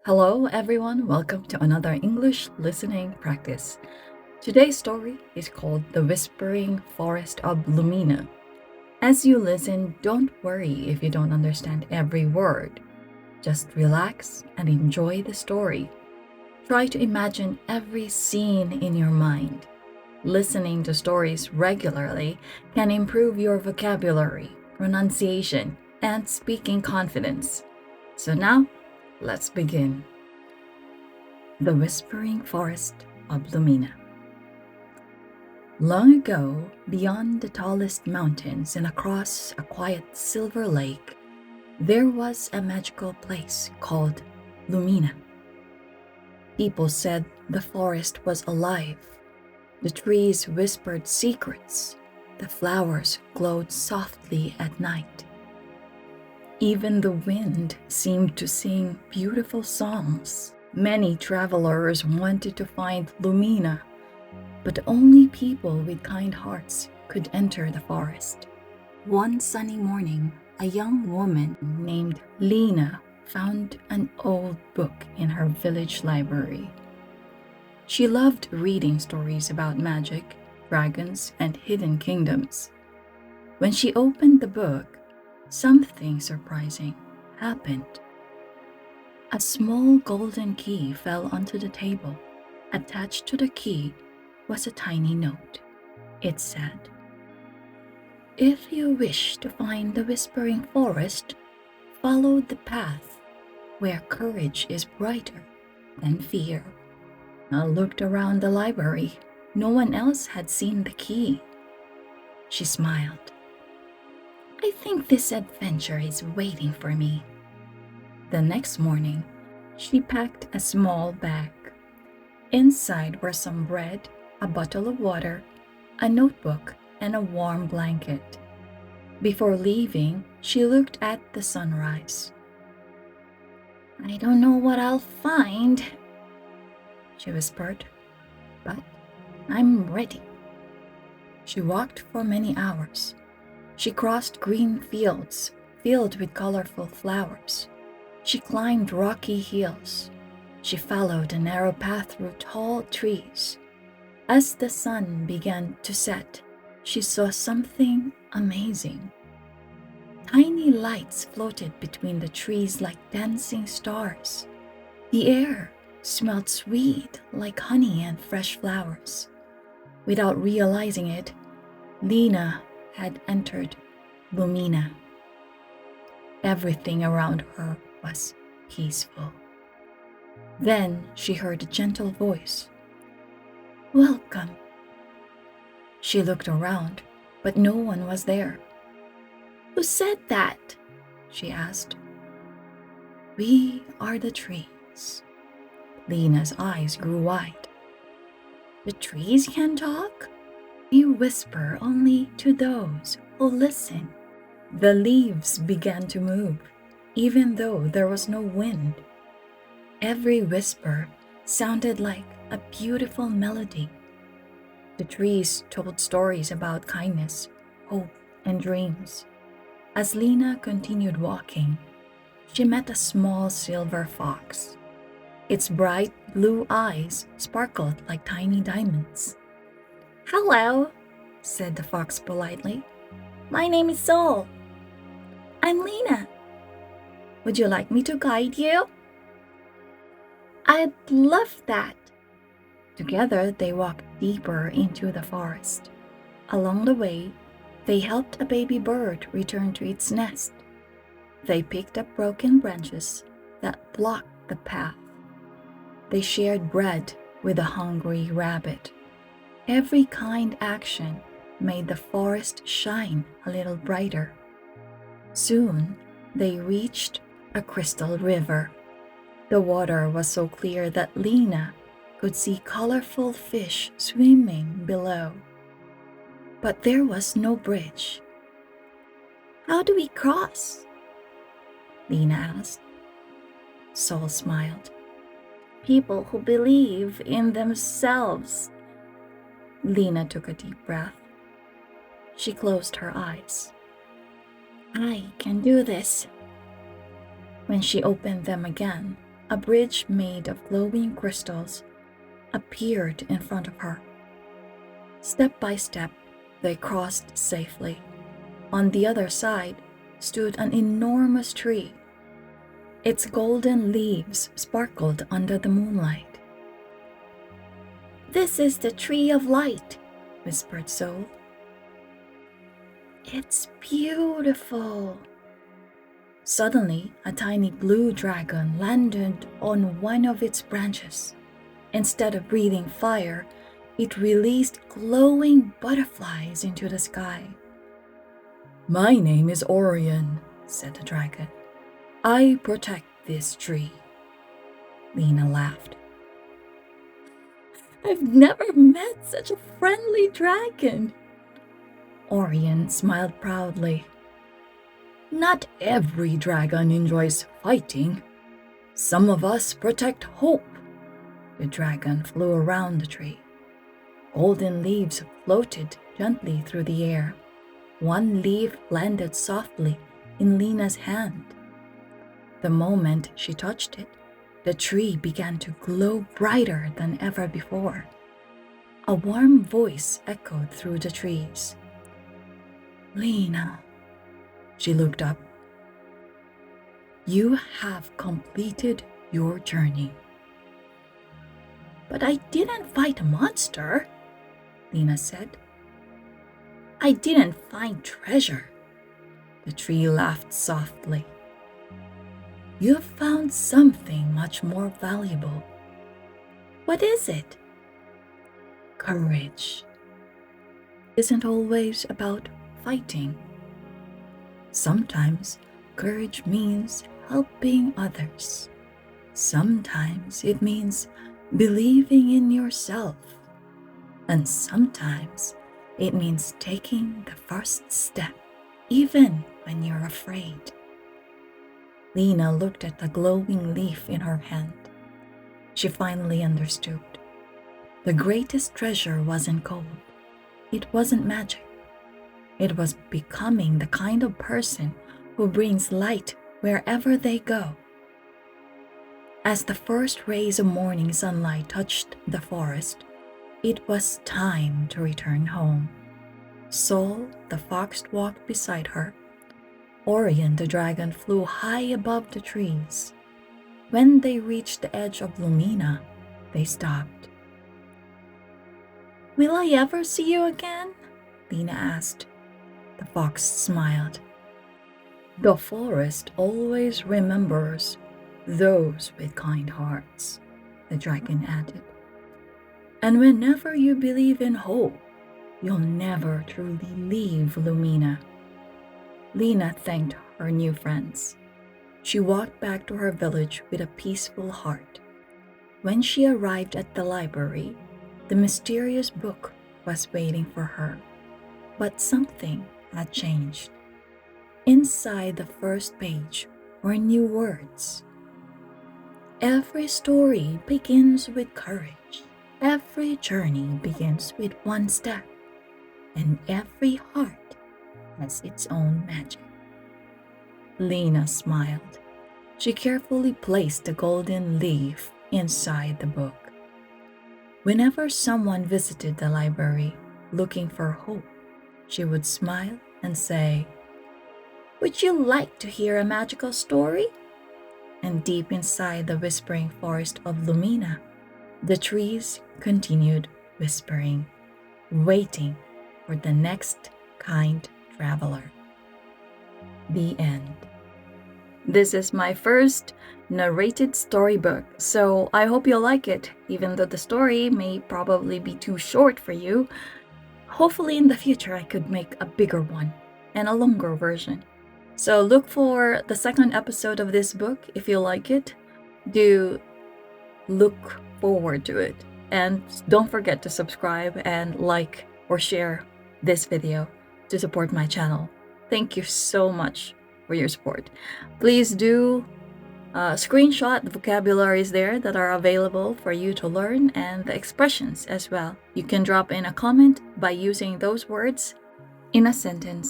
Hello, everyone. Welcome to another English listening practice. Today's story is called The Whispering Forest of Lumina. As you listen, don't worry if you don't understand every word. Just relax and enjoy the story. Try to imagine every scene in your mind. Listening to stories regularly can improve your vocabulary, pronunciation, and speaking confidence. So now, let's begin. The Whispering Forest of Lumina. Long ago, beyond the tallest mountains and across a quiet silver lake, there was a magical place called Lumina. People said the forest was alive. The trees whispered secrets. The flowers glowed softly at night. Even the wind seemed to sing beautiful songs. Many travelers wanted to find Lumina, but only people with kind hearts could enter the forest. One sunny morning, a young woman named Lina found an old book in her village library. She loved reading stories about magic, dragons, and hidden kingdoms. When she opened the book, something surprising happened. A small golden key fell onto the table. Attached to the key was a tiny note. It said, "If you wish to find the Whispering Forest, follow the path where courage is brighter than fear." I looked around the library. No one else had seen the key. She smiled. "I think this adventure is waiting for me." The next morning, she packed a small bag. Inside were some bread, a bottle of water, a notebook, and a warm blanket. Before leaving, she looked at the sunrise. "I don't know what I'll find," she whispered, "but I'm ready." She walked for many hours. She crossed green fields filled with colorful flowers. She climbed rocky hills. She followed a narrow path through tall trees. As the sun began to set, she saw something amazing. Tiny lights floated between the trees like dancing stars. The air smelled sweet like honey and fresh flowers. Without realizing it, Lina had entered Lumina. Everything around her was peaceful. Then she heard a gentle voice. "Welcome." She looked around, but no one was there. "Who said that?" she asked. "We are the trees." Lina's eyes grew wide. "The trees can talk?" "You whisper only to those who listen." The leaves began to move, even though there was no wind. Every whisper sounded like a beautiful melody. The trees told stories about kindness, hope, and dreams. As Lina continued walking, she met a small silver fox. Its bright blue eyes sparkled like tiny diamonds. "Hello," said the fox politely. "My name is Sol." "I'm Lina. Would you like me to guide you?" "I'd love that." Together, they walked deeper into the forest. Along the way, they helped a baby bird return to its nest. They picked up broken branches that blocked the path. They shared bread with a hungry rabbit. Every kind action made the forest shine a little brighter. Soon, they reached a crystal river. The water was so clear that Lina could see colorful fish swimming below. But there was no bridge. "How do we cross?" Lina asked. Sol smiled. "People who believe in themselves." Lina took a deep breath. She closed her eyes. "I can do this." When she opened them again, A bridge made of glowing crystals appeared in front of her. Step by step, they crossed safely. On the other side stood an enormous tree. Its golden leaves sparkled under the moonlight. "This is the Tree of Light," whispered Soul. "It's beautiful." Suddenly, a tiny blue dragon landed on one of its branches. Instead of breathing fire, it released glowing butterflies into the sky. "My name is Orion," said the dragon. "I protect this tree." Lina laughed. "I've never met such a friendly dragon." Orion smiled proudly. "Not every dragon enjoys fighting. Some of us protect hope." The dragon flew around the tree. Golden leaves floated gently through the air. One leaf landed softly in Lina's hand. The moment she touched it, the tree began to glow brighter than ever before. A warm voice echoed through the trees. "Lina." She looked up. "You have completed your journey." "But I didn't fight a monster," Lina said. "I didn't find treasure." The tree laughed softly. "You found something much more valuable." "What is it?" "Courage isn't always about fighting. Sometimes courage means helping others. Sometimes it means believing in yourself. And sometimes it means taking the first step, even when you're afraid." Lina looked at the glowing leaf in her hand. She finally understood. The greatest treasure wasn't gold. It wasn't magic. It was becoming the kind of person who brings light wherever they go. As the first rays of morning sunlight touched the forest, it was time to return home. Sol, the fox, walked beside her. Orion, the dragon, flew high above the trees. When they reached the edge of Lumina, they stopped. "Will I ever see you again?" Lina asked. The fox smiled. "The forest always remembers those with kind hearts," the dragon added. "And whenever you believe in hope, you'll never truly leave Lumina." Lina thanked her new friends. She walked back to her village with a peaceful heart. When she arrived at the library, the mysterious book was waiting for her. But something had changed. Inside the first page were new words. "Every story begins with courage. Every journey begins with one step. And every heart has its own magic." Lina smiled. She carefully placed the golden leaf inside the book. Whenever someone visited the library looking for hope, she would smile and say, "Would you like to hear a magical story?" And deep inside the whispering forest of Lumina, the trees continued whispering, waiting for the next kind traveler. The end. This is my first narrated storybook, so I hope you'll like it, even though the story may probably be too short for you. Hopefully in the future I could make a bigger one and a longer version. So look for the second episode of this book if you like it. Do look forward to it. And don't forget to subscribe and like or share this video to support my channel. Thank you so much for your support. Please do screenshot the vocabularies there that are available for you to learn and the expressions as well. You can drop in a comment by using those words in a sentence.